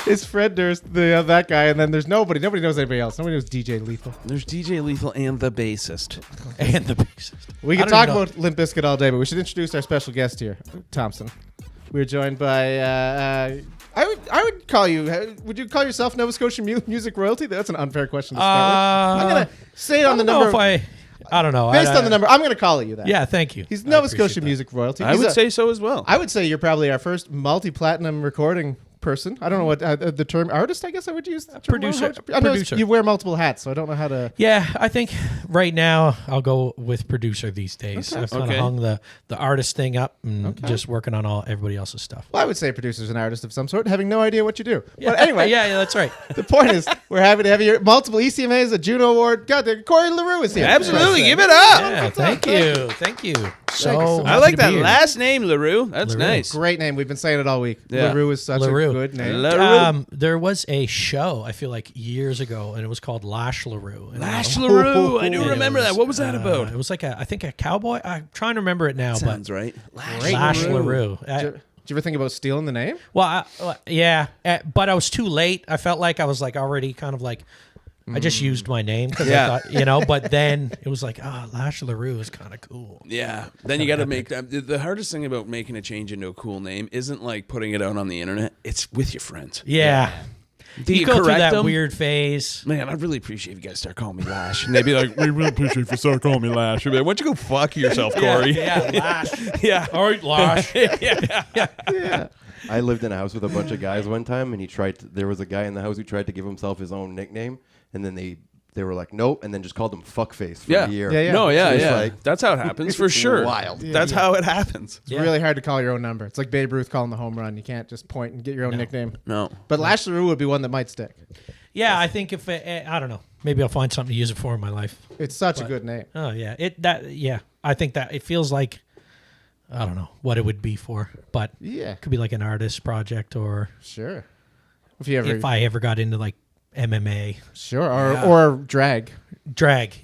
It's Fred Durst, that guy, and then there's nobody. Nobody knows anybody else. Nobody knows DJ Lethal. There's DJ Lethal and the bassist. We can talk about Limp Bizkit all day, but we should introduce our special guest here, Thompson. We're joined by, I would call you, would you call yourself Nova Scotia Music Royalty? That's an unfair question to start with. I'm going to say it on the number. I don't know. Based on the number, I'm going to call you that. Yeah, thank you. He's Nova Scotia Music Royalty. I would say so as well. I would say you're probably our first multi-platinum recording person. I don't know what the term artist, I guess I would use. The term Producer. I know you wear multiple hats, so I don't know how to. Yeah, I think right now I'll go with producer these days. Okay. I've kind of hung the artist thing up and just working on everybody else's stuff. Well, I would say producer's an artist of some sort, having no idea what you do. Yeah. But anyway. yeah, that's right. The point is, we're happy to have you here. Multiple ECMAs, a Juno Award. God, Corey Lerue is here. Absolutely. Give it up. Yeah, thank you. Thank you. So I like that last name, Lerue. That's nice. Great name. We've been saying it all week. Yeah. Lerue is such a good name. There was a show, I feel like years ago, and it was called Lash Lerue. Lash Lerue. I do remember that. What was that about? It was like I think a cowboy. I'm trying to remember it now. Sounds but right. Lash Lerue. Did you ever think about stealing the name? Well, yeah, but I was too late. I felt like I was like already kind of like, I just used my name because I thought, but then it was like, Lash Lerue is kind of cool. Yeah. Then you got to make the hardest thing about making a change into a cool name isn't like putting it out on the internet. It's with your friends. Yeah. Do you go through correct that them? Weird phase. Man, I'd really appreciate if you guys start calling me Lash. And they'd be like, we really appreciate if you start calling me Lash. I'd be like, why don't you go fuck yourself, Corey? Yeah, Lash. Yeah. All right, Lash. Yeah. I lived in a house with a bunch of guys one time, and there was a guy in the house who tried to give himself his own nickname, and then they were like, nope, and then just called him Fuckface for a year. Yeah. No, yeah, So it's yeah. like- That's how it happens for sure. Wild. That's how it happens. It's really hard to call your own number. It's like Babe Ruth calling the home run. You can't just point and get your own nickname. No. But Lash Lerue would be one that might stick. Yeah, I think if I don't know, maybe I'll find something to use it for in my life. It's such a good name. Oh yeah, I think that it feels like I don't know what it would be for, but it could be like an artist project or Sure. if I ever got into like MMA, sure, or drag.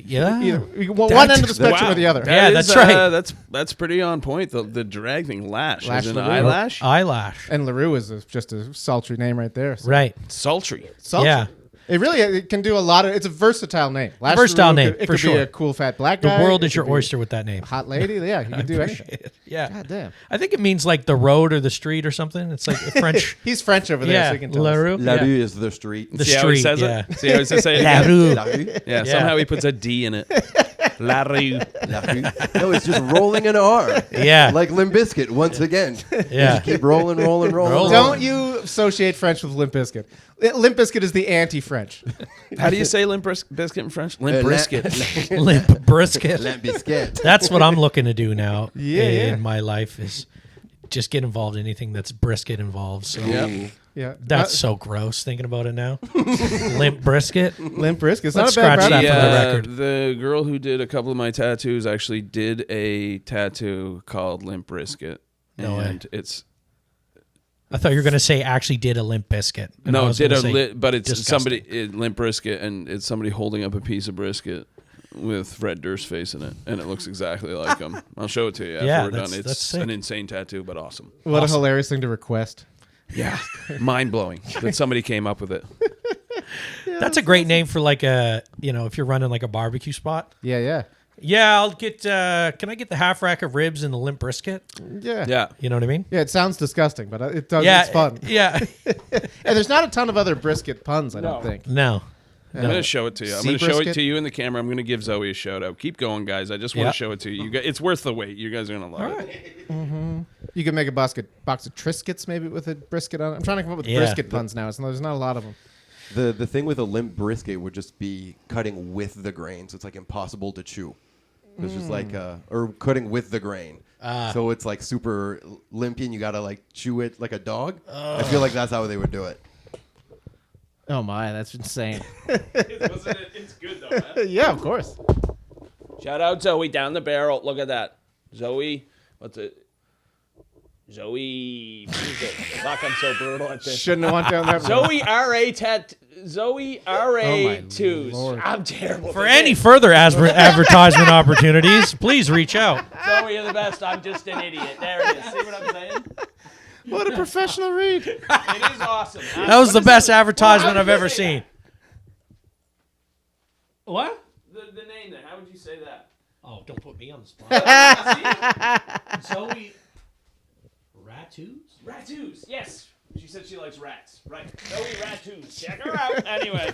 Yeah. Either one end of the spectrum or the other. That's right. That's pretty on point. The drag thing, Lash. Lash As in Lerue. Eyelash. And Lerue is just a sultry name right there. So. Right. Sultry. Yeah. It can do a lot of. It's a versatile name. Lash Versatile Lerue name, It for could be sure. a cool fat black The guy. world It is your could be oyster with that name. a hot lady. Yeah, you can do anything. Yeah. God damn. I think it means like the road or the street or something. It's like French. He's French over there, Yeah. so you can tell us. Lerue. La Rue is the street. The See how he street, says yeah. it? See how he says it? La Rue. La Rue. Yeah, somehow he puts a D in it. La Rue. La Rue. No, it's just rolling an R. Yeah. Like Limp Bizkit once again. Yeah. Just keep rolling. Don't you associate French with Limp Bizkit. Limp Bizkit is the anti-French. How do you say limp biscuit in French? Limp brisket. Limp brisket. Limp Bizkit. That's what I'm looking to do now Yeah. in my life is just get involved in anything that's brisket involved. So Yeah, that's so gross thinking about it now. Limp brisket. Limp Bizkit. It's Let's not a bad scratch that product. for the record. The girl who did a couple of my tattoos actually did a tattoo called Limp Brisket. No way. And it's I thought you were going to say actually did a limp biscuit. And I no, was did gonna a say lit, but it's disgusting. Limp Brisket, and it's somebody holding up a piece of brisket with Fred Durst's face in it, and it looks exactly like him. I'll show it to you after we're done. that's It's sick. an insane tattoo, but awesome. What a hilarious thing to request. Yeah, mind blowing that somebody came up with it. That's a great name for like a, if you're running like a barbecue spot. Yeah. Yeah, I'll get, can I get the half rack of ribs and the limp brisket? Yeah. Yeah, You know what I mean? Yeah, it sounds disgusting, but it does. Yeah. It's fun. Yeah. And there's not a ton of other brisket puns, I don't think. No. I'm going to show it to you. I'm Sea going to show it brisket? to you in the camera. I'm going to give Zoe a shout out. Keep going, guys. I just want Yeah. to show it to you. It's worth the wait. You guys are going to love it. You can make a box of Triscuits maybe with a brisket on it. I'm trying to come up with Yeah. brisket puns now. There's not a lot of them. The thing with a limp brisket would just be cutting with the grain, so it's like impossible to chew. It's just like or cutting with the grain. So it's like super limpy, and you gotta like chew it like a dog. I feel like that's how they would do it. Oh my, that's insane. It's good though, man. Yeah, of course. Shout out Zoe down the barrel. Look at that. Zoe, what's it? Zoe, fuck, I'm so brutal at this. Shouldn't have went down that road. Zoe R.A. twos. Lord. I'm terrible. For any further advertisement opportunities, please reach out. Zoe, you're the best. I'm just an idiot. There it is. See what I'm saying? What a professional read. It is awesome. That was the best advertisement I've ever seen. What? The name then. How would you say that? Oh, don't put me on the spot. Zoe Ratoos? Ratoos. Yes. She said she likes rats. Right. Zoe Ratoos. Check her out. Anyway.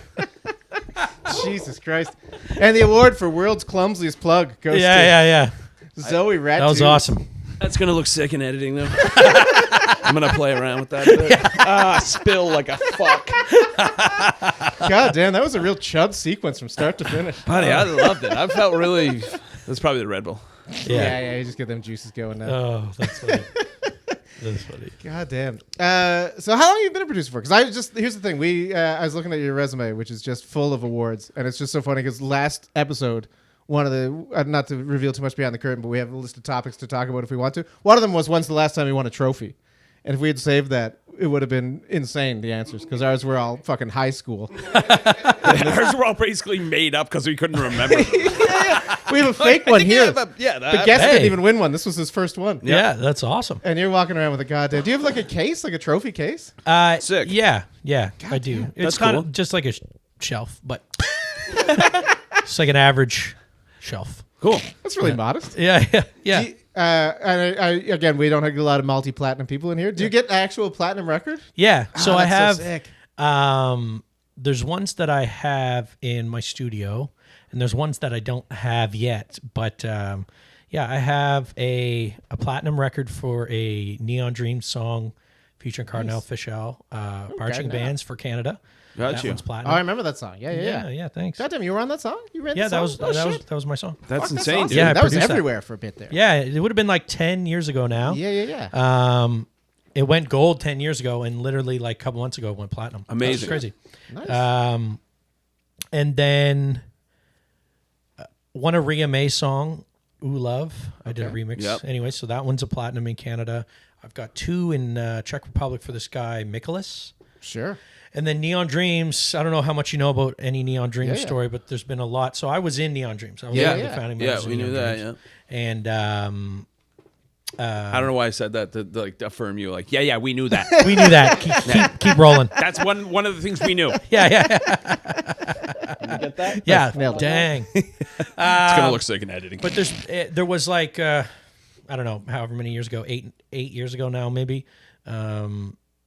Jesus Christ. And the award for world's clumsiest plug goes to Yeah. Zoe Rat. That was awesome. That's going to look sick in editing, though. I'm going to play around with that a bit. Spill like a fuck. God damn, that was a real chud sequence from start to finish. Buddy, I loved it. I felt really... That's probably the Red Bull. Yeah, you just get them juices going now. Oh, that's funny. That's funny. God damn. So how long have you been a producer for? Because here's the thing. I was looking at your resume, which is just full of awards, and it's just so funny because last episode, one of the, not to reveal too much behind the curtain, but we have a list of topics to talk about if we want to. One of them was, when's the last time you won a trophy? And if we had saved that, it would have been insane, the answers, because ours were all fucking high school. Ours were all basically made up because we couldn't remember them. We have a fake one here. The guest Hey. didn't even win one. This was his first one. Yeah, that's awesome. And you're walking around with a goddamn... Do you have like a case, like a trophy case? Sick. Yeah, I do. It's That's kind cool. of just like a shelf, but it's like an average shelf. Cool. That's really modest. Yeah. Do you- and I, again, we don't have a lot of multi-platinum people in here. Do you get an actual platinum record? Yeah. So I that's so have sick. there's ones that I have in my studio, and there's ones that I don't have yet. But I have a platinum record for a Neon Dreams song featuring Cardinal Fischel, marching now. bands for Canada. Got That you. one's Oh, platinum. I remember that song. Yeah. Thanks. Goddamn, you were on that song? You read Yeah, the song? that was my song. That's Fuck, insane, awesome. dude. Yeah, I that was produced that. everywhere for a bit there. Yeah, it would have been like 10 years ago now. Yeah. It went gold 10 years ago, and literally like a couple months ago it went platinum. Amazing. That's crazy. Nice. And then one a Ria May song, Ooh Love. I did a remix. Yep. Anyway, so that one's a platinum in Canada. I've got 2 in Czech Republic for this guy, Mikolas. Sure. And then Neon Dreams. I don't know how much you know about any Neon Dreams Yeah. story, but there's been a lot. So I was in Neon Dreams. I was Yeah. one of the founding Yeah, members of we knew Neon that, Dreams. And I don't know why I said that to like affirm you. Like, yeah, we knew that. we knew that. Keep rolling. That's one of the things we knew. Yeah. You get that? Yeah. Nailed it. Dang. It's gonna look sick in editing. But there was like I don't know, however many years ago, eight years ago now, maybe.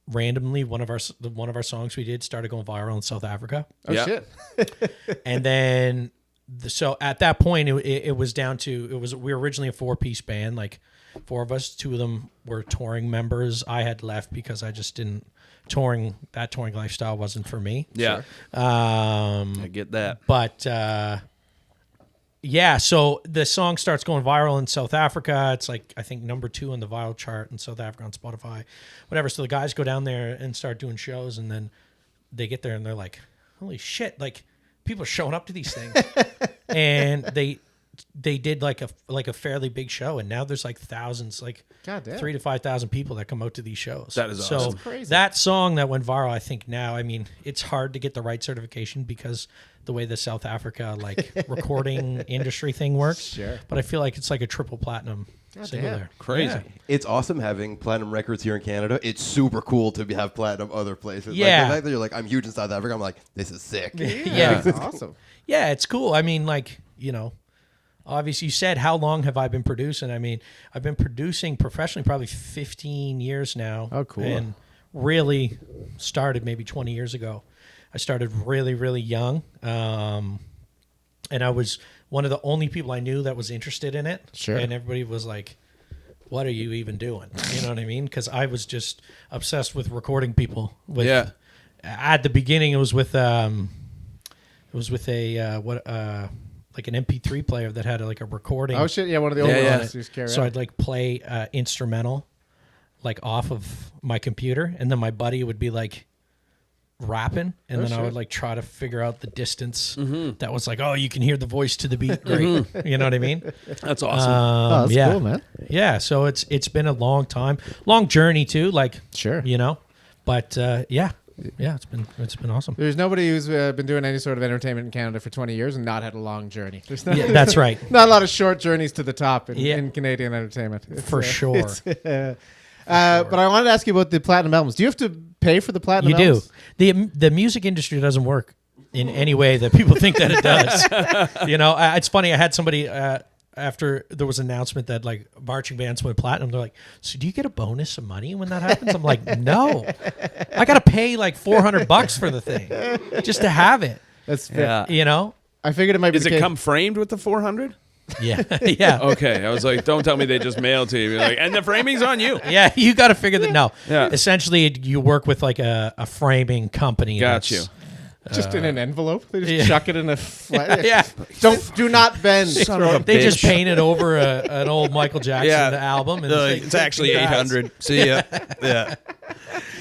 Randomly, one of our songs we did started going viral in South Africa, Oh, Yeah. shit. and then so at that point it was down to we were originally a 4-piece band, like 4 of us. 2 of them were touring members. I had left because I just didn't touring lifestyle wasn't for me. Yeah. I get that. But so the song starts going viral in South Africa. It's like, I think, number 2 on the viral chart in South Africa on Spotify, whatever. So the guys go down there and start doing shows, and then they get there and they're like, holy shit, like people are showing up to these things. And they did like a fairly big show, and now there's like thousands, like Goddamn. 3,000 to 5,000 people that come out to these shows. That is so awesome. That's crazy. that song that went viral, I think now, I mean, it's hard to get the right certification because the way the South Africa like recording industry thing works. Sure. But I feel like it's like a triple platinum single damn. there. Crazy. Yeah. It's awesome having platinum records here in Canada. It's super cool to have platinum other places. Yeah. Like, the fact that you're like, I'm huge in South Africa. I'm like, this is sick. Yeah. That's awesome. Yeah, it's cool. I mean, like, obviously you said, how long have I been producing? I mean, I've been producing professionally probably 15 years now. Oh, cool. And really started maybe 20 years ago. I started really, really young. And I was one of the only people I knew that was interested in it. Sure. And everybody was like, what are you even doing? You know what I mean? Because I was just obsessed with recording people. Yeah. At the beginning, it was with a like an MP3 player that had like a recording. Oh shit! Yeah, one of the old Yeah, ones. Used to carry So out. I'd like play instrumental, like off of my computer, and then my buddy would be like rapping, and then I would like try to figure out the distance that was like, oh, you can hear the voice to the beat. Great. You know what I mean? That's awesome. Oh, that's yeah. cool, man. Yeah. So it's been a long time, long journey too. Like Sure. you know, but yeah, it's been awesome. There's nobody who's been doing any sort of entertainment in Canada for 20 years and not had a long journey. There's not, Yeah, that's right. not a lot of short journeys to the top in, Yeah. in Canadian entertainment. It's, For sure. But I wanted to ask you about the platinum albums. Do you have to pay for the platinum You albums? do. The music industry doesn't work in any way that people think that it does. You know, it's funny. I had somebody after there was an announcement that like marching bands went platinum. They're like, "So do you get a bonus of money when that happens?" I'm like, "No, I got to pay like $400 for the thing just to have it." That's fair. yeah. You know? I figured it might be Does the it case. come framed with the 400? Yeah, yeah. Okay, I was like, don't tell me they just mailed to you. You're like, and the framing's on you. Yeah, you got to figure that. No, Yeah. essentially, you work with like a framing company. Got that's- Just in an envelope? They just yeah. chuck it in a flat. Yeah. Do not bend. Son of a They just bitch. painted over an old Michael Jackson album. And Like, it's actually congrats. 800. See ya. Yeah.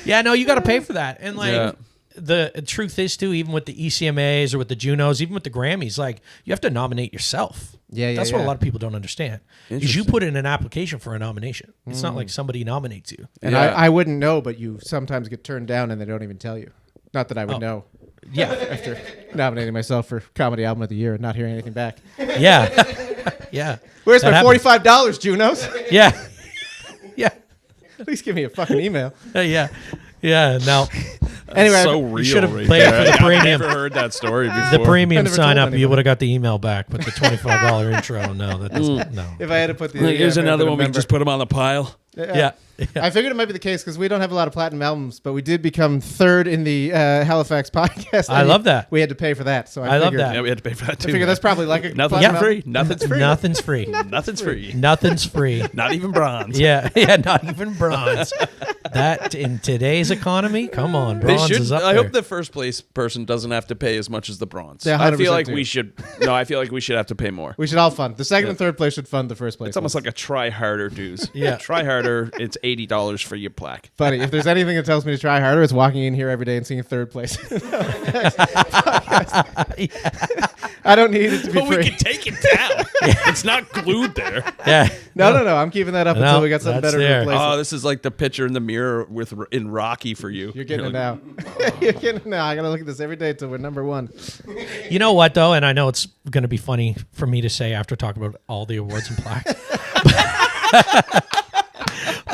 Yeah, no, you got to pay for that. And like Yeah. the truth is too, even with the ECMAs or with the Junos, even with the Grammys, like you have to nominate yourself. Yeah, That's what a lot of people don't understand. Is you put in an application for a nomination. It's not like somebody nominates you. And Yeah. I wouldn't know, but you sometimes get turned down and they don't even tell you. Not that I would know. Yeah, After nominating myself for Comedy Album of the Year and not hearing anything back. yeah, yeah. Where's That my happens. $45, Junos? Yeah, yeah, At least give me a fucking email. yeah, yeah. No, Anyway, So you real. should have right played there. for the I've premium. never heard that story before. The premium never sign told up, you anybody. would have got the email back, but the $25 intro, no, that doesn't. No. if I had to put the Here's if I had another to one. We can remember- just put them on the pile. Yeah. I figured it might be the case because we don't have a lot of platinum albums, but we did become third in the Halifax podcast. I and love that. We had to pay for that, so I love figured, that. Yeah, we had to pay for that too. I figure that's probably like a Nothing's platinum free. album. Nothing's free. Nothing's free. Nothing's free. Nothing's free. Not even bronze. Yeah, yeah, not even bronze. That in today's economy, come on, They bronze should. is up I there. hope the first place person doesn't have to pay as much as the bronze. Yeah, I 100% feel like do. we should. No, I feel like we should have to pay more. We should all fund. The second and third place should fund the first place. It's almost like a try harder dues. Yeah. Try harder. It's $80 for your plaque. Buddy, if there's anything that tells me to try harder, it's walking in here every day and seeing third place. I don't need it to be But we free. can take it down. It's not glued there. Yeah, No. I'm keeping that up No, until we got something that's better to there. replace Oh, it. this is like the picture in the mirror with in Rocky for you. You're getting it like, now. You're getting it now. I gotta look at this every day until we're number one. you know what though, and I know it's going to be funny for me to say after talking about all the awards and plaques,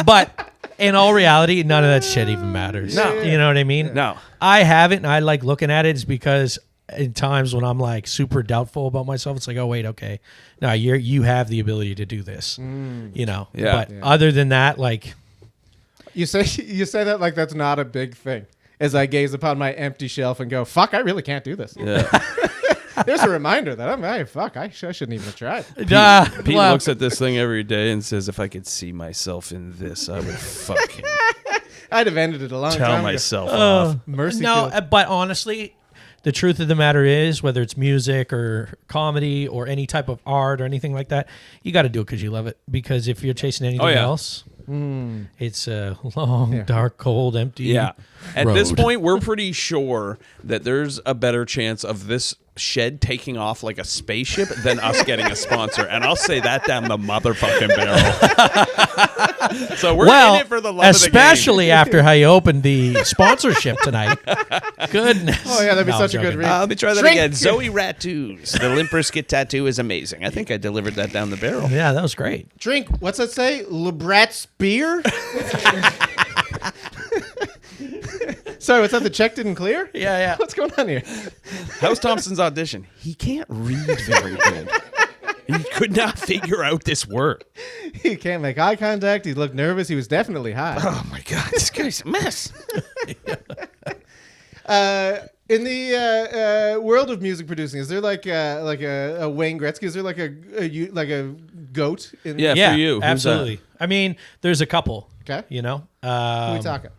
but in all reality, none of that shit even matters. No. You know what I mean? No. I have it, and I like looking at it is because in times when I'm like super doubtful about myself, it's like, oh wait, okay, no, you have the ability to do this. You know. Yeah. But other than that, like. You say that like that's not a big thing. As I gaze upon my empty shelf and go, "Fuck, I really can't do this." Yeah. There's a reminder that I shouldn't even have tried. Pete well, looks at this thing every day and says, "If I could see myself in this, I would fucking I'd have ended it a long tell time myself ago. off." Mercy no, kill. but honestly, the truth of the matter is, whether it's music or comedy or any type of art or anything like that, you got to do it because you love it. Because if you're chasing anything yeah. else, it's a long, dark, cold, empty. Yeah. At this road. point, we're pretty sure that there's a better chance of this shed taking off like a spaceship than us getting a sponsor. And I'll say that down the motherfucking barrel. So we're in it for the love of the game. especially after how you opened the sponsorship tonight. Goodness. Oh yeah, that'd be No, such a I'm good joking. read. Let me try that Shrink. again. Zoe Rattoos. The Limp Bizkit tattoo is amazing. I think I delivered that down the barrel. Yeah, that was great. Drink. What's that say? Lebrat's beer. Sorry, what's that? The check didn't clear? Yeah, yeah. What's going on here? How's Thompson's audition? He can't read very good. He could not figure out this word. He can't make eye contact. He looked nervous. He was definitely high. Oh my God, this guy's a mess. In the world of music producing, is there like a Wayne Gretzky? Is there like a goat? In Yeah, Yeah, for you. Who's absolutely. I mean, there's a couple. Okay. You know, Who are we talking?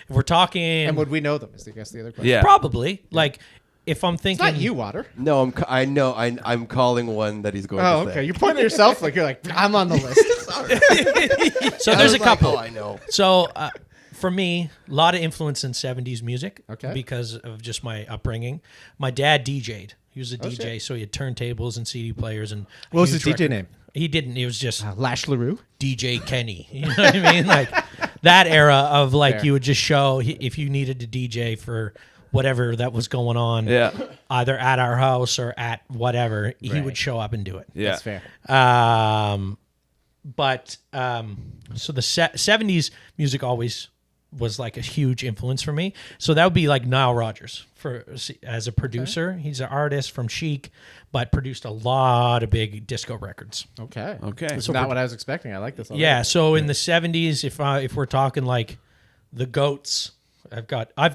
if we're talking, And would we know them? Is I guess the other question. Yeah. probably like if I'm It's thinking, not you, Water. No, I'm calling one that he's going Oh, to say. okay. You're pointing at yourself like you're like, I'm on the list. so there's a couple. I know. So for me, a lot of influence in 70s music. Okay. Because of just my upbringing. My dad DJ'd. He was a DJ, shit. so he had turntables and CD players and. What was huge his DJ record- name? He didn't. He was just Lash LaRue? DJ Kenny. You know what I mean? Like that era of like Fair. you would just show if you needed to DJ for whatever that was going on, Yeah. either at our house or at whatever, he Right. would show up and do it. Yeah. That's fair. So the 70s music always was like a huge influence for me. So that would be like Nile Rodgers as a producer. He's an artist from Chic, but produced a lot of big disco records. Okay. Okay. That's not what I was expecting. I like this. Yeah. So in the 70s, if we're talking like the goats, I've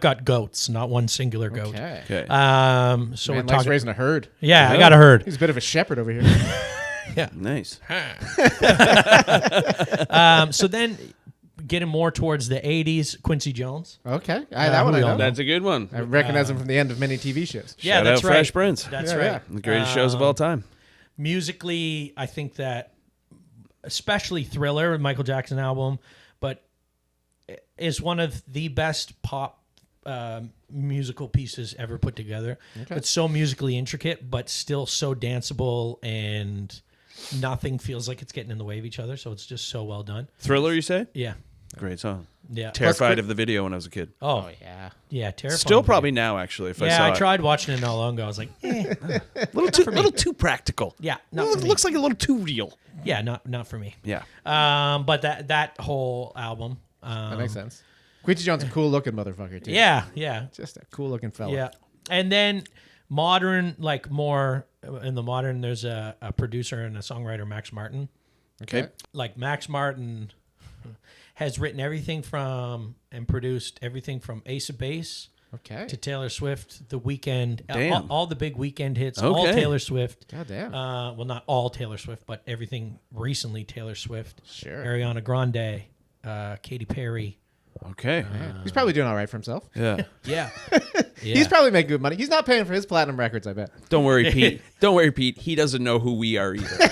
got goats, not one singular goat. Okay. Okay. So Man we're likes talking. raising a herd. Yeah, I got a herd. He's a bit of a shepherd over here. Nice. So then, getting more towards the 80s, Quincy Jones. Okay. That one who I we all know. That's a good one. I recognize him from the end of many TV shows. Yeah, Shout that's out right. Fresh Prince. That's Yeah, right. yeah. The greatest shows of all time. Musically, I think that, especially Thriller, Michael Jackson album, but is one of the best pop musical pieces ever put together. Okay. It's so musically intricate, but still so danceable, and nothing feels like it's getting in the way of each other. So it's just so well done. Thriller, you say? Yeah, Great song. yeah. Terrified of the video when I was a kid. Oh, Yeah. yeah, terrifying. Still probably now, actually, if I Yeah, saw I it. tried watching it not long ago. I was like, Little too practical. yeah, not It for me. looks like a little too real. Yeah, not for me. Yeah. But that whole album. That makes sense. Quincy Jones, a cool looking motherfucker, too. Yeah, yeah. Just a cool looking fella. Yeah. And then modern, like more in the modern, there's a producer and a songwriter, Max Martin. Okay. Like Max Martin has written everything from and produced everything from Ace of Base Okay. to Taylor Swift, The Weeknd, Damn. all the big Weekend hits, all Okay. Taylor Swift. God damn. Well, not all Taylor Swift, but everything recently Taylor Swift. Sure. Ariana Grande, Katy Perry. Okay. He's probably doing all right for himself. Yeah. Yeah. He's probably making good money. He's not paying for his platinum records, I bet. Don't worry, Pete. Don't worry, Pete. He doesn't know who we are either.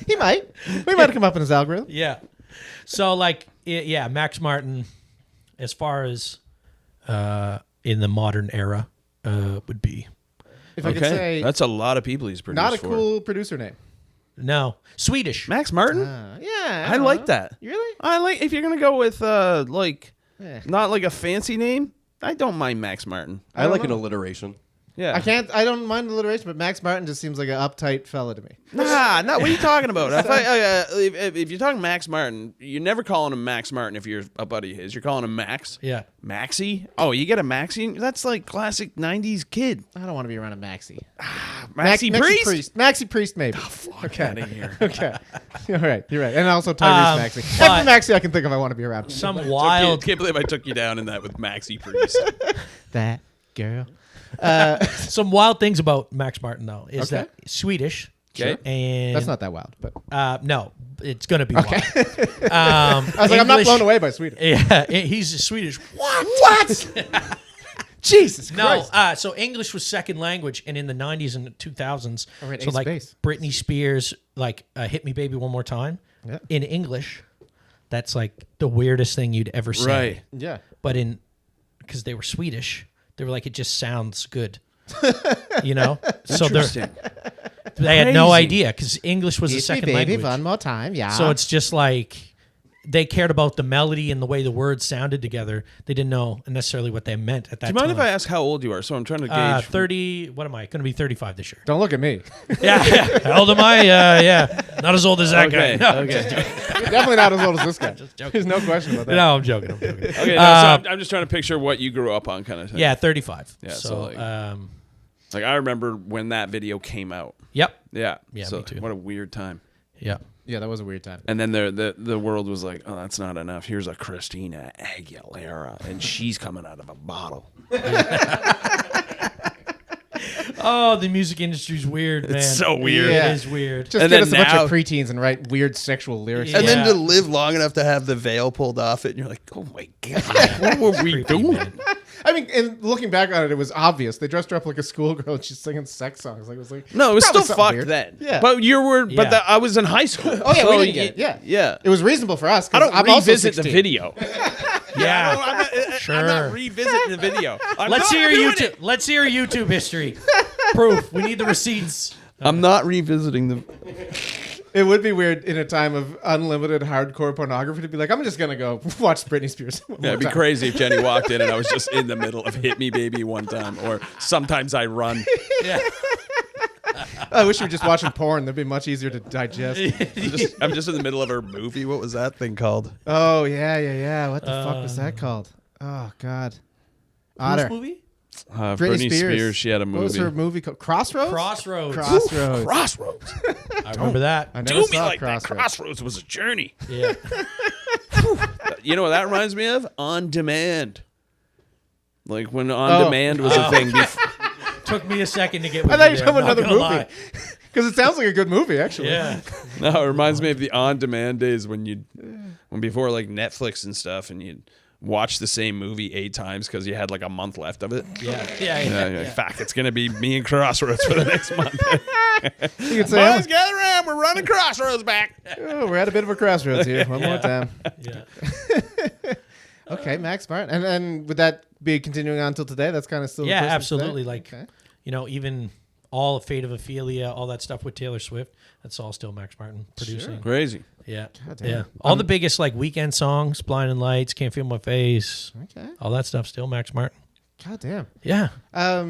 He might. We might have come up in his algorithm. Yeah. So like, yeah, Max Martin, as far as in the modern era, would be If I could say, That's a lot of people he's produced not a for. cool producer name. Swedish. Max Martin? Yeah. I don't like know. that. You really? I like if you're gonna go with like Eh. not like a fancy name. I don't mind Max Martin. I like an alliteration. Yeah. I don't mind alliteration, but Max Martin just seems like an uptight fella to me. Nah, what are you talking about? If you're talking Max Martin, you're never calling him Max Martin if you're a buddy of his. You're calling him Max. Yeah. Maxie? Oh, you get a Maxie? That's like classic 90s kid. I don't want to be around a Maxie. Maxie Priest? Maxie Priest, maybe. Fuck out of here. Okay. You're right. You're right. And also Tyrese Maxey. but- Every Maxie I can think of I want to be around. Some I wild, can't believe I took you down in that with Maxie Priest. That girl. some wild things about Max Martin though is Okay. that Swedish. Okay. And That's not that wild, but no, it's gonna be wild. I was like, I'm not blown away by Sweden. Yeah, he's Swedish. What? Jesus No, Christ. so English was second language, and in the 90s and 2000s, Oh, right, so Ace like Base. Britney Spears, like "Hit Me Baby One More Time" Yeah. in English, that's like the weirdest thing you'd ever say. Right. Yeah. But because they were Swedish, they were like, it just sounds good, you know. So Interesting. they had no Crazy. idea because English was the Kiss me, second baby, language. one more time. Yeah. So it's just like they cared about the melody and the way the words sounded together. They didn't know necessarily what they meant at that Do you time. mind if I ask how old you are? So I'm trying to gauge. 30. What am I? Going to be 35 this year. Don't look at me. Yeah. How old am I? Yeah. Not as old as that Okay. guy. No, Okay. You're definitely not as old as this guy. There's no question about that. no, I'm joking. Okay. No, so I'm just trying to picture what you grew up on, kind of thing. Yeah, 35. Yeah, So, so, like I remember when that video came out. yep. Yeah. Yeah, So me too. what a weird time. Yep. Yeah, that was a weird time. And then the world was like, oh, that's not enough. Here's a Christina Aguilera, and she's coming out of a bottle. Oh, the music industry's weird, man. so weird. Yeah. It is weird. Just And get then us a bunch now- of preteens and write weird sexual lyrics. And Yeah. then to live long enough to have the veil pulled off it, and you're like, oh my God, what were we Creepy, doing? man. I mean, and looking back on it, it was obvious. They dressed her up like a schoolgirl and she's singing sex songs. Like, it was like, No, it was still probably something fucked weird. then. Yeah. But you were. Yeah. But I was in high school. Oh, yeah, So we didn't get it. Yeah. Yeah. It was reasonable for us. I 'cause don't I'm also revisit the 16. video. Yeah. I'm not revisiting the video. Let's see your YouTube. Let's see your YouTube history. Proof. We need the receipts. I'm not revisiting the. It would be weird in a time of unlimited hardcore pornography to be like, I'm just going to go watch Britney Spears. one Yeah, it'd be more time. crazy if Jenny walked in and I was just in the middle of Hit Me Baby one time, or Sometimes I Run. Yeah. I wish you were just watching porn. That'd be much easier to digest. I'm just in the middle of her movie. What was that thing called? Oh, yeah. What the fuck was that called? Oh, God. Otter. Whose movie? Britney Spears. She had a movie. What was her movie called? Crossroads? Crossroads. Crossroads. Crossroads. I remember that. I never Do saw me like that. Crossroads. Crossroads was a journey. Yeah. You know what that reminds me of? On Demand. Like when On Demand was a thing. Took me a second to get with I thought you you were there, talking about not another gonna movie. Because it sounds like a good movie, actually. Yeah. No, it reminds me of the On Demand days when before like Netflix and stuff, and you'd watch the same movie 8 times because you had like a month left of it. Yeah. You're like, fuck, it's gonna be me and Crossroads for the next month. You could say, Boys, gather around. We're running Crossroads back. oh, we're at a bit of a crossroads here. One more time. Yeah. Okay, Max Martin. And then would that be continuing on until today? That's kind of still the Yeah, person absolutely. today? Like, Okay. even all of Fate of Ophelia, all that stuff with Taylor Swift, that's all still Max Martin producing. Crazy. Yeah. damn. Yeah. All the biggest like weekend songs, Blinding Lights, Can't Feel My Face, Okay. all that stuff still Max Martin. God damn. Yeah. I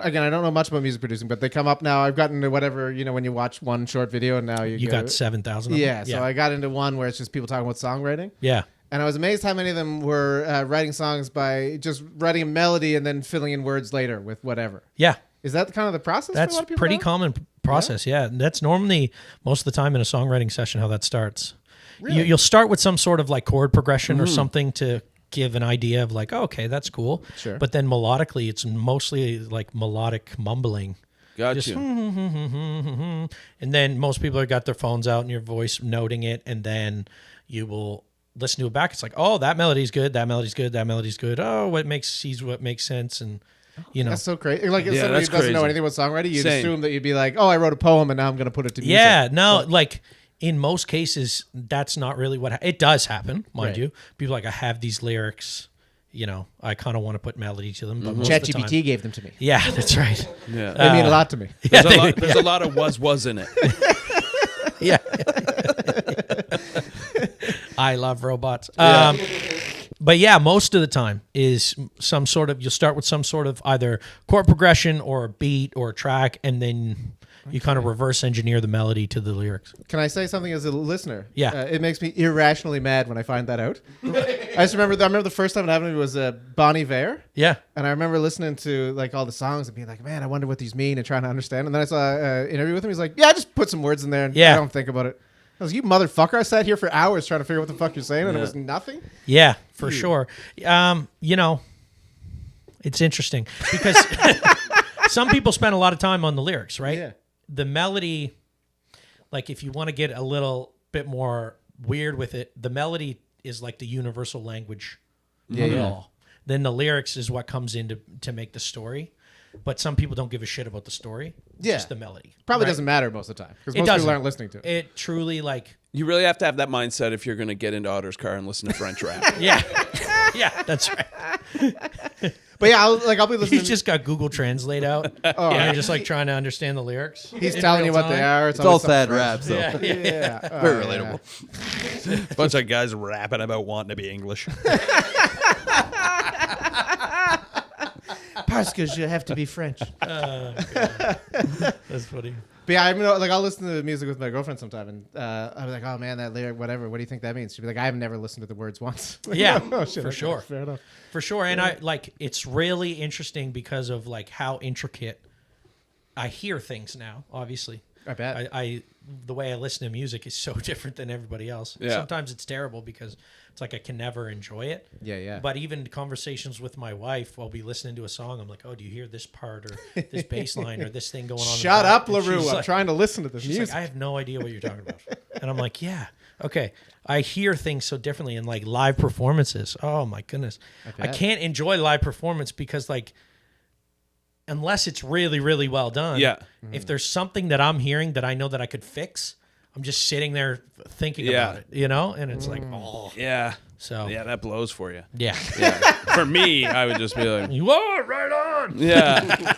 don't know much about music producing, but they come up now. I've gotten to whatever, when you watch one short video and now You got 7,000 of them. Yeah, so I got into one where it's just people talking about songwriting. Yeah. And I was amazed how many of them were writing songs by just writing a melody and then filling in words later with whatever. Yeah. Is that kind of the process? for a That's lot of people pretty now? common process. Yeah. And that's normally most of the time in a songwriting session how that starts. Really? You'll start with some sort of like chord progression or something to give an idea of like, oh, okay, that's cool. Sure. But then melodically, it's mostly like melodic mumbling. Got Just, you. and then most people have got their phones out and your voice noting it, and then you will listen to it back. It's like, oh, that melody's good, that melody's good, that melody's good. Oh, what makes sense, and That's so crazy. Like, if Yeah, somebody that's doesn't know crazy. anything about songwriting, you'd Same. assume that you'd be like, oh, I wrote a poem and now I'm going to put it to music. yeah, no, like in most cases, that's not really what it does happen, mind Right. you. People are like, I have these lyrics, I kind of want to put melody to them, but most of the time, ChatGPT gave them to me. yeah, that's right. Yeah. They mean a lot to me. Yeah, There's a lot of was in it. yeah. I love robots. But yeah, most of the time is some sort of, you'll start with some sort of either chord progression or a beat or a track, and then you kind of reverse engineer the melody to the lyrics. Can I say something as a listener? Yeah. It makes me irrationally mad when I find that out. I remember the first time it happened to me was Bon Iver. Yeah. And I remember listening to like all the songs and being like, man, I wonder what these mean, and trying to understand. And then I saw an interview with him. He's like, yeah, I just put some words in there and Yeah. I don't think about it. I was like, you motherfucker. I sat here for hours trying to figure out what the fuck you're saying, and it was nothing. Yeah, for sure. It's interesting because some people spend a lot of time on the lyrics, right? Yeah. The melody, like if you want to get a little bit more weird with it, the melody is like the universal language of it all. Then the lyrics is what comes in to make the story. But some people don't give a shit about the story. Yeah. Just the melody. Probably right? doesn't matter most of the time because It most doesn't. people aren't listening to it. It truly like, You really have to have that mindset if you're going to get into Otter's car and listen to French rap. yeah. Yeah, that's right. But yeah, I'll be listening. He's just got Google Translate out. And you're just like trying to understand the lyrics. He's in telling you real what they time. are. It's all always sad something rap, so Yeah, yeah. Yeah. very Oh, relatable. A bunch of guys rapping about wanting to be English. Parce que je have to be French. That's funny. But yeah, I'll listen to music with my girlfriend sometime, and I'll be like, "Oh man, that lyric, whatever. What do you think that means?" She'll be like, "I've never listened to the words once." Like, Yeah, oh, shit, for okay, sure. Fair enough. For sure. And I like it's really interesting because of like how intricate I hear things now, obviously. I bet. I the way I listen to music is so different than everybody else. Yeah. Sometimes it's terrible because it's like I can never enjoy it. Yeah. But even conversations with my wife, I'll be listening to a song. I'm like, oh, do you hear this part or this bass line or this thing going on? in the Shut back? up, And she's Lerue. I'm like- trying to listen to this She's music. like, I have no idea what you're talking about. And I'm like, yeah. Okay, I hear things so differently in like live performances. Oh my goodness, I can't enjoy live performance because like, unless it's really, really well done. Yeah. If there's something that I'm hearing that I know that I could fix, I'm just sitting there thinking about it, you know, and it's like, oh, Yeah. so Yeah, that blows for you. yeah. For me, I would just be like, You are right on. yeah.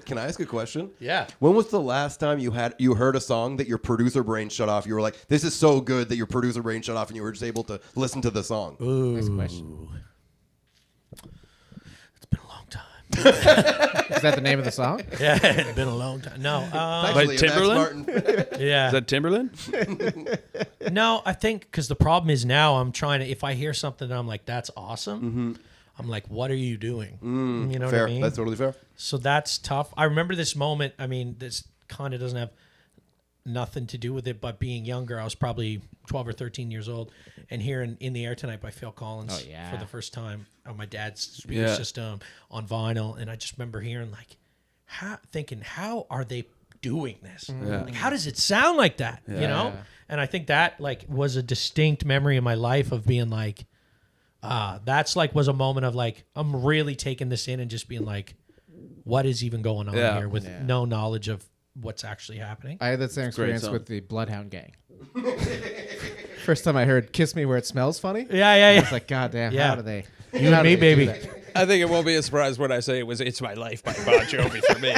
Can I ask a question? Yeah. When was the last time you heard a song that your producer brain shut off? You were like, "This is so good" that your producer brain shut off, and you were just able to listen to the song. Nice question. It's been a long time. Is that the name of the song? Yeah, it's been a long time. No, Actually, Like Max Timberland? Martin. yeah. Is that Timberland? No, I think because the problem is now I'm trying to, if I hear something that I'm like, that's awesome, I'm like, what are you doing? You know Fair. what I mean? That's totally fair. So that's tough. I remember this moment. I mean, this kind of doesn't have nothing to do with it, but being younger, I was probably 12 or 13 years old, and hearing "In the Air Tonight" by Phil Collins for the first time on my dad's speaker system on vinyl, and I just remember hearing like, thinking, how are they doing this? Like, how does it sound like that? You know? And I think that like was a distinct memory in my life of being like, that's like was a moment of like, I'm really taking this in and just being like, what is even going on here with no knowledge of what's actually happening. I had that same experience song. with the Bloodhound Gang. First time I heard "Kiss Me Where It Smells Funny," Yeah. I was like, God damn, Yeah. how do they? You and me, baby. I think it won't be a surprise when I say "It's My Life" by Bon Jovi for me.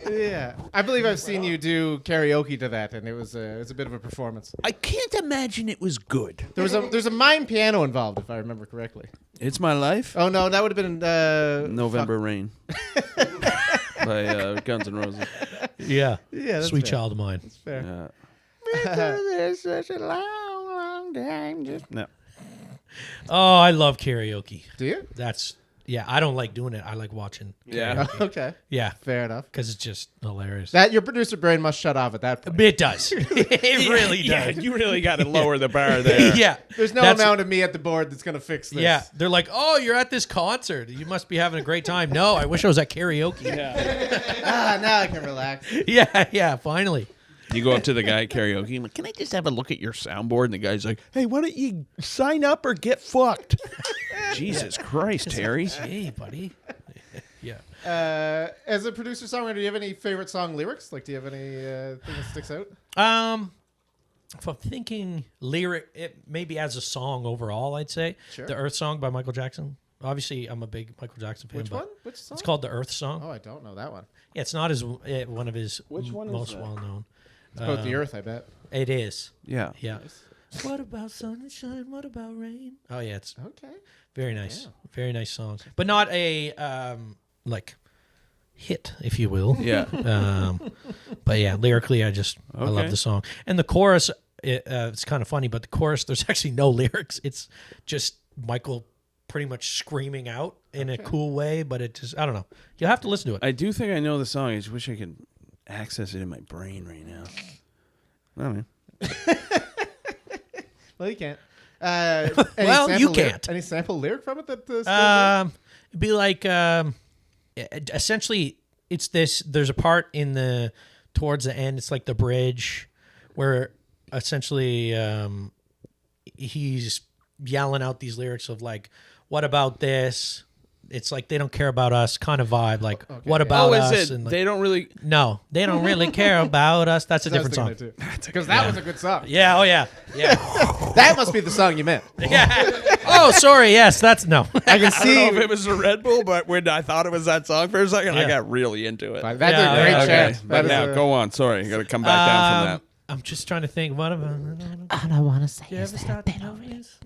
Yeah, I believe I've seen you do karaoke to that, and it was a bit of a performance. I can't imagine it was good. There's a mime piano involved, if I remember correctly. It's My Life? Oh no, that would have been November Rain by Guns N' Roses. Yeah. Yeah, that's Sweet fair. child of mine. It's fair. Yeah. There's such a long time. No. Oh, I love karaoke. Do you? I don't like doing it. I like watching. Yeah. Okay, Yeah. fair enough. Because it's just hilarious. That your producer brain must shut off at that point. It does. It really Yeah, does. you really got to lower the bar there. Yeah. There's no That's- amount of me at the board that's gonna fix this. Yeah. They're like, oh, you're at this concert. You must be having a great time. No, I wish I was at karaoke. Now I can relax. Yeah. Finally. You go up to the guy at karaoke and like, can I just have a look at your soundboard? And the guy's like, hey, why don't you sign up or get fucked? Jesus Christ, Terry. Hey, buddy. Yeah. As a producer songwriter, do you have any favorite song lyrics? Like, do you have any thing that sticks out? If I'm thinking maybe as a song overall, I'd say Sure. the Earth Song by Michael Jackson. Obviously, I'm a big Michael Jackson fan. Which but one? Which song? It's called the Earth Song. Oh, I don't know that one. Yeah, it's not as one of his Which one is most that? well known. It's about the Earth, I bet. It is. Yeah. Yeah. What about sunshine? What about rain? Oh yeah, it's Okay. very nice. Very nice song, but not a like hit, if you will. Yeah. But yeah, lyrically, I love Okay. the song, and the chorus. It's kind of funny, but the chorus, there's actually no lyrics. It's just Michael pretty much screaming out in a cool way, but it just, I don't know. You'll have to listen to it. I do think I know the song. I just wish I could access it in my brain right now. I mean, Well, you can't. Well, you can't. Any sample lyric from it that stands out? It'd be like, essentially, it's this, there's a part towards the end, it's like the bridge where essentially he's yelling out these lyrics of like, what about this? It's like they don't care about us kind of vibe. Like, what about us? is it? And like, They don't really. no, they don't really care about us. That's a I was different thinking song. that too. Because that was a good song. Yeah. Oh yeah. Yeah. That must be the song you meant. Yeah. Oh, sorry. Yes, that's no. I can I don't see. know if it was a Red Bull, but when I thought it was that song for a second, I Yeah. got really into it. That's Yeah, a great yeah, chant. But That is now, a- go on. Sorry, I got to come back down from that. I'm just trying to think. What about? All I want to say You is ever that start to notice?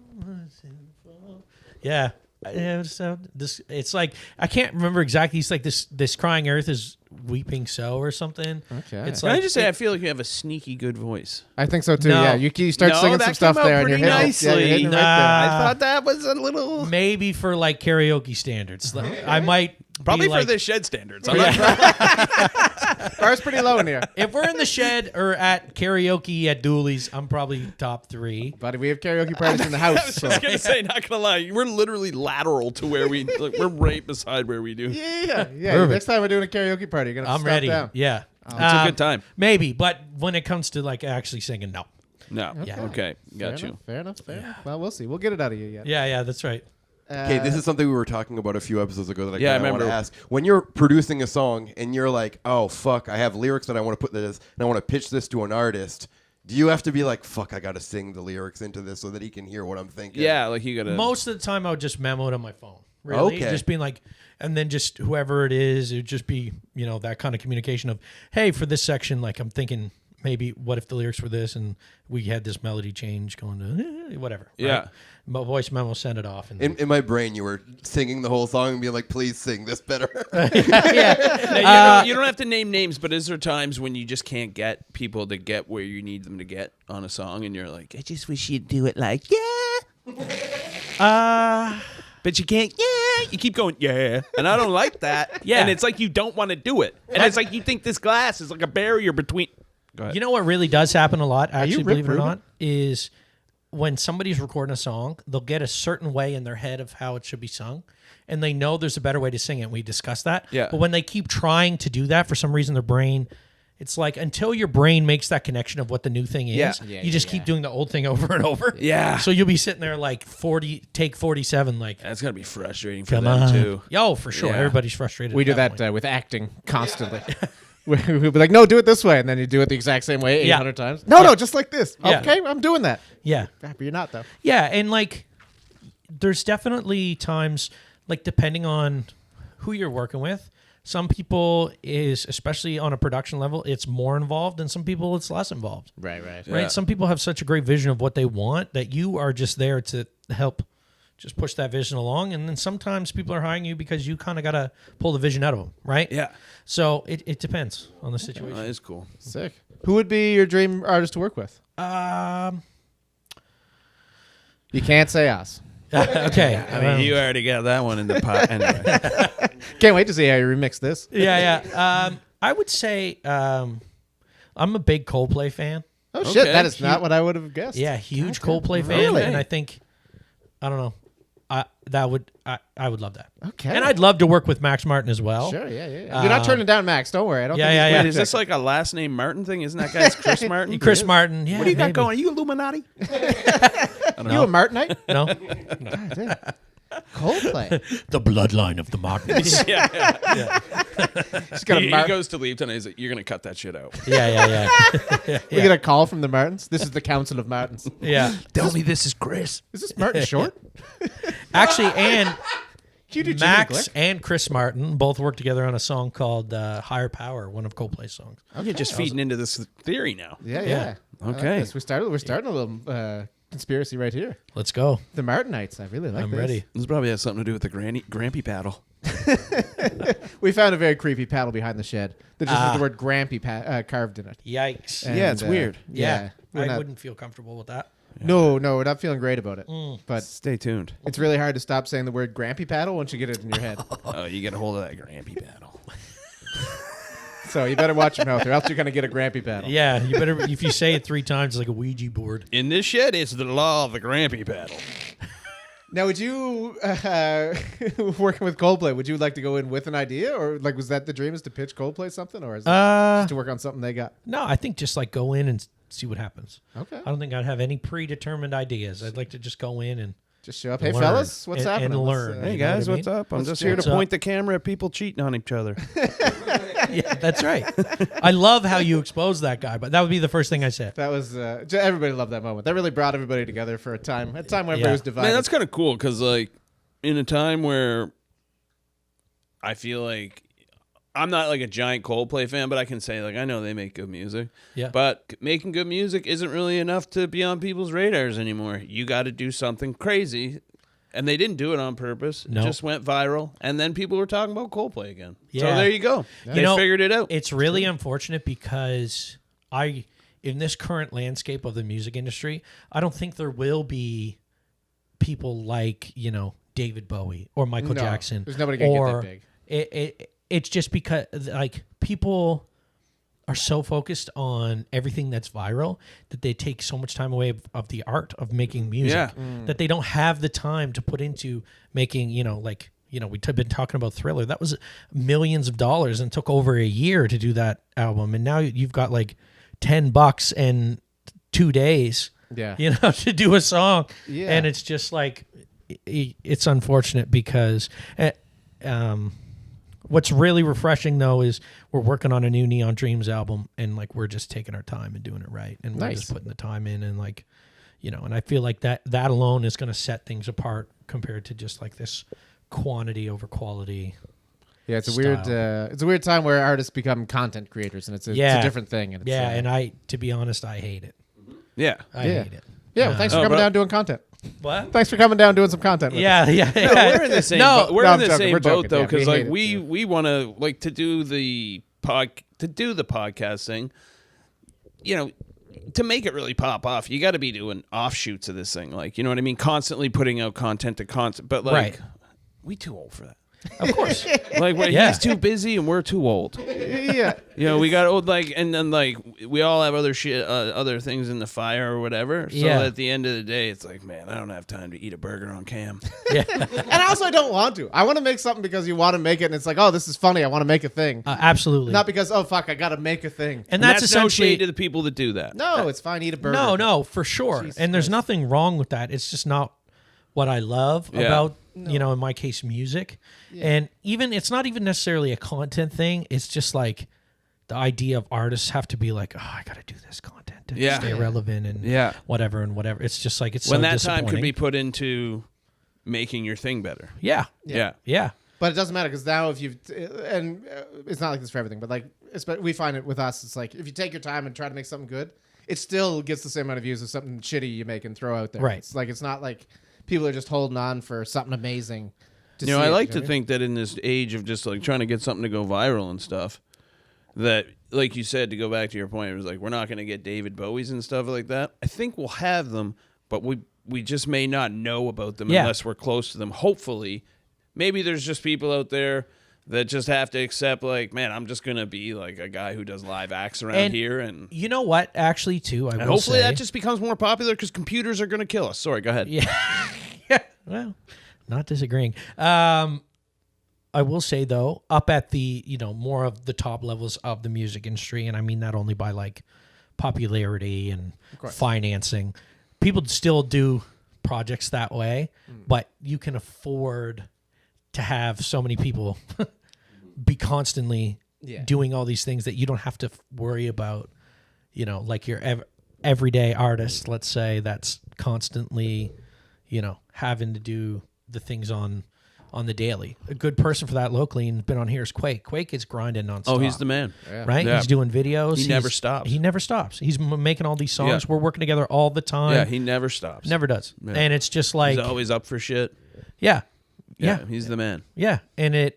Yeah. Yeah, so this it's like I can't remember exactly. It's like this crying earth is weeping so or something. Okay. It's Can like I just say, I feel like you have a sneaky good voice. I think so too. No. Yeah, you start No, singing that some stuff came out there, and you're pretty hitting, nicely. yeah, you're hitting it right Nah. I thought that was a little. maybe for like karaoke standards. Like, I might Probably be for like, the shed standards. I'm not sure. there. Bar's pretty low in here, if we're in the shed or at karaoke at Dooley's, I'm probably top 3. buddy. We have karaoke parties in the I was house. So. just gonna say, not gonna lie, we're literally lateral to where we. Like, we're right beside where we do. Yeah. Perfect. Next time we're doing a karaoke party, you're gonna have I'm to stop ready. down. Yeah. It's a good time. Maybe, but when it comes to like actually singing, no. No. Yeah. Okay. Got you. Fair enough. Well, we'll see. We'll get it out of you yet. Yeah, that's right. Okay, this is something we were talking about a few episodes ago that I Yeah, I want to remember. ask. When you're producing a song and you're like, oh, fuck, I have lyrics that I want to put this, and I want to pitch this to an artist, do you have to be like, fuck, I got to sing the lyrics into this so that he can hear what I'm thinking? Yeah, like you gotta. Most of the time, I would just memo it on my phone. Really, Okay. just being like, and then just whoever it is, it would just be that kind of communication of, hey, for this section, like I'm thinking maybe what if the lyrics were this and we had this melody change going to whatever. Yeah. Right? My voice memo, send it off. And then, In my brain, you were singing the whole song and being like, please sing this better. Now, you don't have to name names, but is there times when you just can't get people to get where you need them to get on a song, and you're like, I just wish you'd do it like but you can't. Yeah, you keep going. Yeah, and I don't like that. Yeah. And it's like you don't want to do it, and it's like you think this glass is like a barrier between. Go ahead. You know what really does happen a lot, actually, Rip believe it or Rubin? not, is when somebody's recording a song, they'll get a certain way in their head of how it should be sung, and they know there's a better way to sing it. We discussed that. Yeah. But when they keep trying to do that, for some reason, their brain, it's like until your brain makes that connection of what the new thing is, Yeah. you just keep doing the old thing over and over. Yeah. So you'll be sitting there like 47, like, That's gotta be frustrating for come them on. too. Yo, for sure. Yeah. Everybody's frustrated. We at do that point. with acting constantly. We'll be like, no, do it this way. And then you do it the exact same way 800 times. No, just like this. Yeah. Okay, I'm doing that. Yeah. But you're not, though. Yeah, and like there's definitely times, like depending on who you're working with, some people is, especially on a production level, it's more involved, and some people it's less involved. Right. Right? Yeah. Some people have such a great vision of what they want that you are just there to help just push that vision along, and then sometimes people are hiring you because you kind of got to pull the vision out of them, right? Yeah. So it depends on the situation. That is cool. Sick. Who would be your dream artist to work with? You can't say us. Okay. I mean, you already got that one in the pot. Anyway. Can't wait to see how you remix this. yeah. I would say I'm a big Coldplay fan. Oh, shit. Okay. That is not what I would have guessed. Yeah, huge Coldplay fan, Really? and I think I don't know. I would love that. Okay. And I'd love to work with Max Martin as well. Sure, yeah. You're not turning down Max. Don't worry. I don't Yeah, think yeah, he's yeah. gonna Wait, is pick. this like a last name Martin thing? Isn't that guy's Chris Martin? Chris Martin. Yeah. What do you got maybe. going? Are you Illuminati? You a Martinite? No, God, damn. Coldplay. the bloodline of the Martins. She's got a He Mar- goes to leave tonight. He's like, "You're gonna cut that shit out." yeah. We get a call from the Martins. This is the Council of Martins. Yeah. Tell me this is Chris. Is this Martin Short? Actually, and You do Jimmy Max Glick? and Chris Martin both worked together on a song called "Higher Power," one of Coldplay's songs. You're just feeding into this theory now. Yeah. I like Okay. this. We're starting a little conspiracy right here. Let's go. The Martinites. I really like I'm this. ready. This probably has something to do with the Grampy paddle. We found a very creepy paddle behind the shed that just has the word Grampy carved in it. Yikes. And, Yeah, it's weird. yeah. we're I not- wouldn't feel comfortable with that. No, we're not feeling great about it. But Stay tuned. it's really hard to stop saying the word Grampy paddle once you get it in your head. Oh, you get a hold of that Grampy paddle. So you better watch your mouth, or else you're gonna get a Grampy paddle. Yeah, you better. If you say it 3 times, it's like a Ouija board. In this shed, it's the law of the Grampy paddle. Now, would you working with Coldplay? Would you like to go in with an idea, or like was that the dream is to pitch Coldplay something, or is it just to work on something they got? No, I think just like go in and see what happens. Okay, I don't think I'd have any predetermined ideas. I'd like to just go in and just show up. Hey, learn. fellas, what's And happening? learn. Let's, Hey You know guys, what I what's mean? up? I'm Let's just cheer here it to up. point the camera at people cheating on each other. Yeah, that's right. I love how you expose that guy, but that would be the first thing I said. That was everybody loved that moment. That really brought everybody together for a time when everybody Yeah. was divided. Man, that's kind of cool because, like, in a time where I feel like I'm not like a giant Coldplay fan, but I can say, like, I know they make good music. Yeah. But making good music isn't really enough to be on people's radars anymore. You got to do something crazy. And they didn't do it on purpose. No. It just went viral. And then people were talking about Coldplay again. So Yeah. there you go. They figured it out. It's really unfortunate because in this current landscape of the music industry, I don't think there will be people like, David Bowie or Michael No, Jackson. there's nobody gonna get that or big. It's just because like people are so focused on everything that's viral that they take so much time away of the art of making music Yeah. that they don't have the time to put into making, we've been talking about Thriller. That was millions of dollars and took over a year to do that album. And now you've got like $10 and 2 days, Yeah. to do a song. Yeah. And it's just like, it's unfortunate because what's really refreshing though is we're working on a new Neon Dreams album, and like we're just taking our time and doing it right, and we're just putting the time in, and like, and I feel like that alone is going to set things apart compared to just like this quantity over quality. Yeah, it's a weird time where artists become content creators, and it's a different thing. And it's, and to be honest, I hate it. Yeah. I hate it. Yeah, well, thanks for coming down doing content. What? Thanks for coming down doing some content. With us. Yeah. No, we're in the same boat. We're in the same boat though, because Yeah, like we want to like to do the podcast thing. To make it really pop off, you got to be doing offshoots of this thing, like, you know what I mean? Constantly putting out content to content, but like, we too old for that. Of course. Like, he's too busy and we're too old. Yeah. We got old, like, and then like we all have other shit, other things in the fire or whatever. So at the end of the day, it's like, man, I don't have time to eat a burger on cam. Yeah. And also, I don't want to. I want to make something because you want to make it, and it's like, oh, this is funny. I want to make a thing. Absolutely. Not because, oh, fuck, I got to make a thing. And that's essentially no shade to the people that do that. No, it's fine. Eat a burger. No, for sure. Jesus and there's Christ. nothing wrong with that. It's just not what I love about, in my case, music. Yeah. And even it's not even necessarily a content thing. It's just like the idea of artists have to be like, oh, I got to do this content to stay relevant and whatever and whatever. It's just like, it's when so that disappointing. time could be put into making your thing better. Yeah. But it doesn't matter because now if you've, and it's not like this for everything, but like we find it with us, it's like if you take your time and try to make something good, it still gets the same amount of views as something shitty you make and throw out there. Right. It's like, it's not like people are just holding on for something amazing. I like to think that in this age of just like trying to get something to go viral and stuff, that, like you said, to go back to your point, it was like, we're not going to get David Bowie's and stuff like that. I think we'll have them, but we just may not know about them unless we're close to them. Hopefully, maybe there's just people out there that just have to accept, like, man, I'm just going to be like a guy who does live acts around here. And you know what? Actually, too, I will hopefully say, that just becomes more popular because computers are going to kill us. Sorry, go ahead. Yeah. Well, not disagreeing. I will say, though, up at the, more of the top levels of the music industry, and I mean that only by like popularity and financing, people still do projects that way, but you can afford to have so many people be constantly doing all these things that you don't have to worry about, like your everyday artist, let's say, that's constantly, having to do the things on the daily. A good person for that locally and been on here is Quake. Quake is grinding nonstop. Oh, he's the man. Right? Yeah. He's doing videos. He never stops. He never stops. He's making all these songs. We're working together all the time. Yeah, he never stops. Never does. Yeah. And it's just like... He's always up for shit. Yeah. He's the man. Yeah. And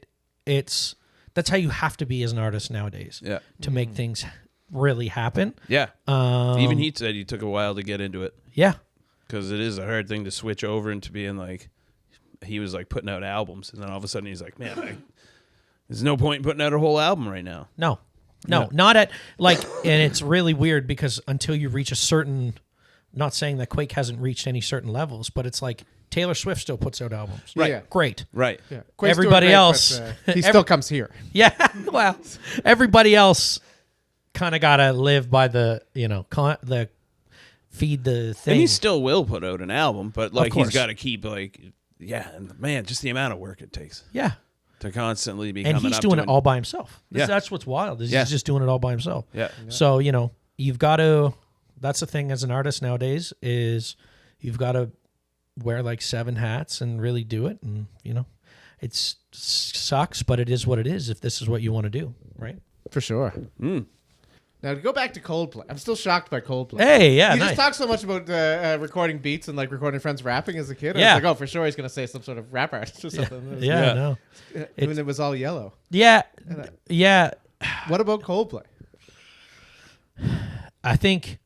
it's... That's how you have to be as an artist nowadays. Yeah. To make things really happen. Yeah. Even he said he took a while to get into it. Yeah. Because it is a hard thing to switch over into being like... He was like putting out albums, and then all of a sudden he's like, man, there's no point in putting out a whole album right now. No, not at like, and it's really weird because until you reach a certain, not saying that Quake hasn't reached any certain levels, but it's like Taylor Swift still puts out albums. Right. Yeah. Great. Right. Yeah. Everybody else, he still comes here. Yeah. Well, everybody else kind of got to live by the, the feed the thing. And he still will put out an album, but like course. he's got to keep like, and man, just the amount of work it takes. Yeah. To constantly be coming and he's up doing to it all by himself. Yeah. That's what's wild. Is he's just doing it all by himself. Yeah. So, you've got to, that's the thing as an artist nowadays is you've got to wear like 7 hats and really do it. And, it sucks, but it is what it is if this is what you want to do, right? For sure. Now, to go back to Coldplay, I'm still shocked by Coldplay. Hey, yeah, You nice. just talked so much about recording beats and like recording friends rapping as a kid. I Yeah. was like, oh, for sure he's going to say some sort of rap artist or something. Yeah, no. When it was all yellow. Yeah, yeah. What about Coldplay? I think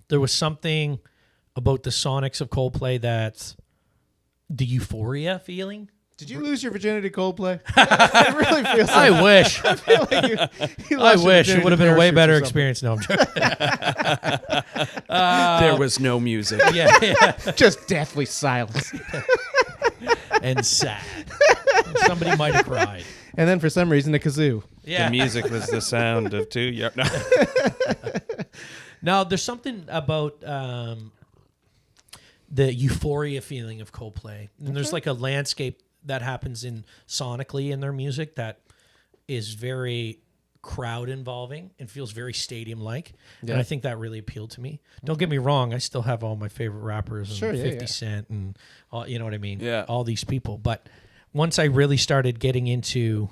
there was something about the sonics of Coldplay that's the euphoria feeling. Did you lose your virginity, Coldplay? It really feels like I wish. I feel like you I lost your wish. It virginity would have been a to way parachutes better or something. experience. No, I'm joking. there was no music. yeah. Just deathly silence. And sad. Somebody might have cried. And then for some reason, a kazoo. Yeah. The music was the sound of two. No. No, there's something about the euphoria feeling of Coldplay. And there's like a landscape that happens sonically in their music that is very crowd involving and feels very stadium like. And I think that really appealed to me. Don't get me wrong, I still have all my favorite rappers and 50 Cent and all, you know what I mean? Yeah. All these people. But once I really started getting into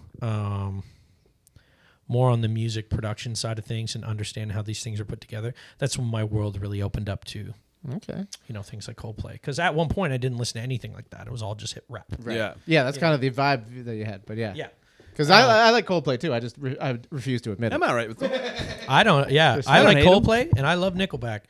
more on the music production side of things and understand how these things are put together, that's when my world really opened up to things like Coldplay. Because at one point I didn't listen to anything like that. It was all just hit rap. Yeah. Yeah, that's kind of the vibe that you had. But yeah. Yeah. Because I like Coldplay too. I refuse to admit it. I'm all right with that. I don't. Yeah, I don't like hate 'em. Coldplay and I love Nickelback.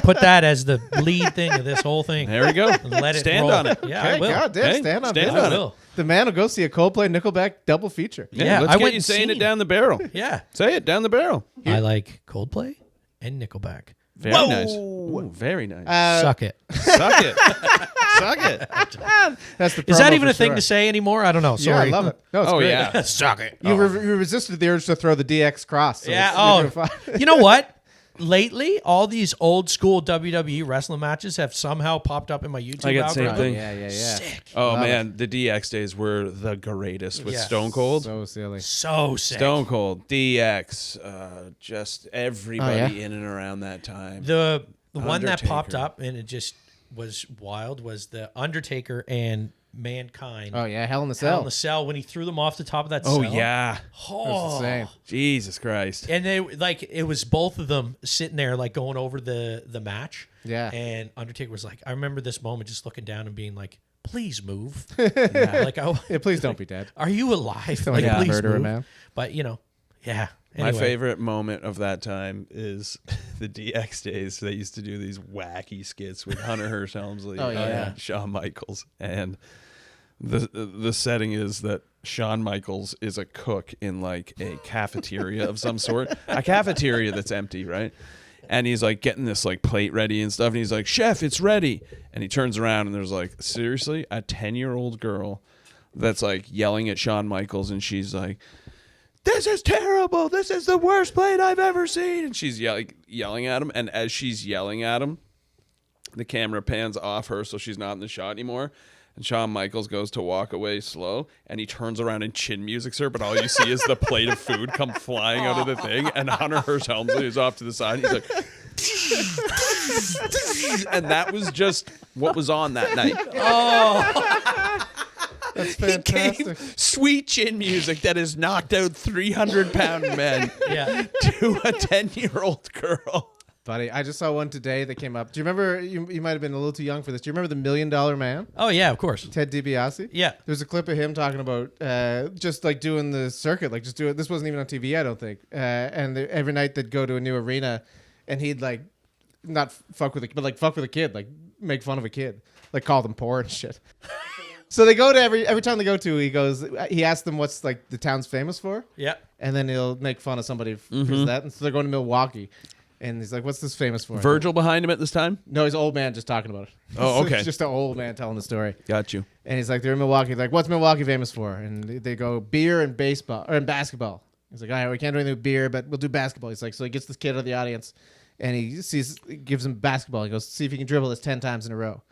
Put that as the lead thing of this whole thing. There we go. And let it Stand roll. on it. Yeah, I Okay, will. God damn, Hey, stand on stand it. on I it. will. The man will go see a Coldplay Nickelback double feature. Yeah, let's I get went you and saying it seen. down the barrel. Yeah, Say it down the barrel. I like Coldplay and Nickelback. Very nice. Ooh, very nice. Suck it. Suck it. Suck it. That's the Is that promo even for a thing sure. to say anymore? I don't know. Yeah, I Sorry. love it. No, it's Oh, great. yeah. Suck it. You resisted the urge to throw the DX cross. So Yeah. you're doing Oh, fine. you know what? Lately, all these old school WWE wrestling matches have somehow popped up in my YouTube I got the same algorithm. thing. Yeah. Sick. Oh, Love man. The DX days were the greatest with Yeah. Stone Cold. So silly. So sick. Stone Cold, DX, just everybody yeah. in and around that time. The one that popped Undertaker. up and it just was wild was the Undertaker and Mankind. Oh yeah, Hell in the Hell Cell. in the Cell when he threw them off the top of that Oh, cell. yeah. Oh. insane. Jesus Christ. And they like it was both of them sitting there like going over the match. Yeah. And Undertaker was like, I remember this moment just looking down and being like, please move. Like, Yeah, please don't be dead. are you alive? Don't Like, get please murderer, move. man. But yeah. My Anyway. favorite moment of that time is the DX days. They used to do these wacky skits with Hunter Hearst Helmsley Oh, yeah. and Shawn Michaels. And the setting is that Shawn Michaels is a cook in like a cafeteria of some sort. A cafeteria that's empty, right? And he's like getting this like plate ready and stuff. And he's like, "Chef, it's ready." And he turns around and there's like, seriously, a 10-year-old girl that's like yelling at Shawn Michaels. And she's like, "This is terrible. This is the worst plate I've ever seen." And she's yelling at him. And as she's yelling at him, the camera pans off her so she's not in the shot anymore. And Shawn Michaels goes to walk away slow, and he turns around and chin musics her, but all you see is the plate of food come flying out of the thing, and Hunter Hearst Helmsley is off to the side. He's like, and that was just what was on that night. That's He fantastic. gave sweet chin music that has knocked out 300-pound men Yeah. to a 10-year-old girl. Buddy, I just saw one today that came up. Do you remember? You might have been a little too young for this. Do you remember the $1 Million Man? Oh yeah, of course. Ted DiBiase? Yeah. There's a clip of him talking about just like doing the circuit, like just do it. This wasn't even on TV, I don't think. And every night they'd go to a new arena, and he'd like not fuck with a, but like fuck with a kid, like make fun of a kid, like call them poor and shit. So they go to every time they go to, he asks them what's like the town's famous for, Yeah. and then he'll make fun of somebody for that. And so they're going to Milwaukee. And he's like, "What's this famous for?" Virgil behind him at this time? No, he's an old man just talking about it. Oh, okay. It's just an old man telling the story. Got you. And he's like, they're in Milwaukee. Like, what's Milwaukee famous for? And they go beer and baseball or and basketball. He's like, all right, we can't do anything with beer, but we'll do basketball. He's like, so he gets this kid out of the audience, and he gives him basketball. He goes, see if you can dribble this 10 times in a row.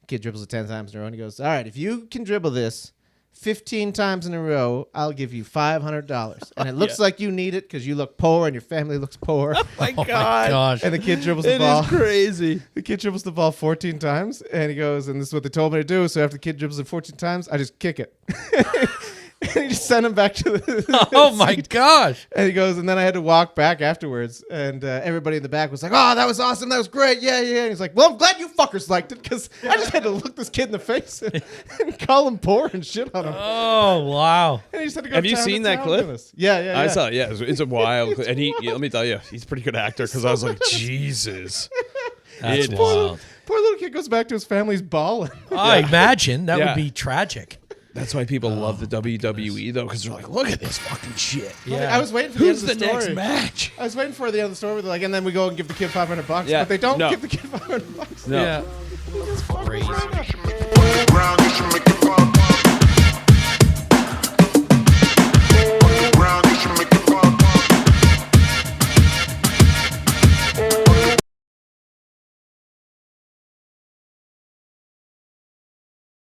Kid dribbles it 10 times in a row, and he goes, all right, if you can dribble this 15 times in a row, I'll give you $500. And it looks like you need it because you look poor and your family looks poor. My Oh my gosh. And the kid dribbles the It ball. is crazy. The kid dribbles the ball 14 times, and he goes, and this is what they told me to do. So after the kid dribbles it 14 times, I just kick it. And he just sent him back to the Oh my gosh. And he goes, and then I had to walk back afterwards, and everybody in the back was like, "Oh, that was awesome. That was great. Yeah, yeah." And he's like, "Well, I'm glad you fuckers liked it, because I just had to look this kid in the face and call him poor and shit on him." Oh wow. And he just had to go Have you town seen to that town clip? with us. Yeah. I saw it. Yeah, it's a wild. And let me tell you, he's a pretty good actor because I was like, Jesus. That's It is. wild. Poor little kid goes back to his family's ball. I imagine that Yeah. would be tragic. That's why people love the WWE though, because they're like, look at this fucking shit. Yeah. I was waiting for Who's the the end of next the story. match? I was waiting for the end of the story where they're like, and then we go and give the kid $500. Yeah, But they don't no. give the kid $500. No. Yeah. It's Crazy. Ground, you should make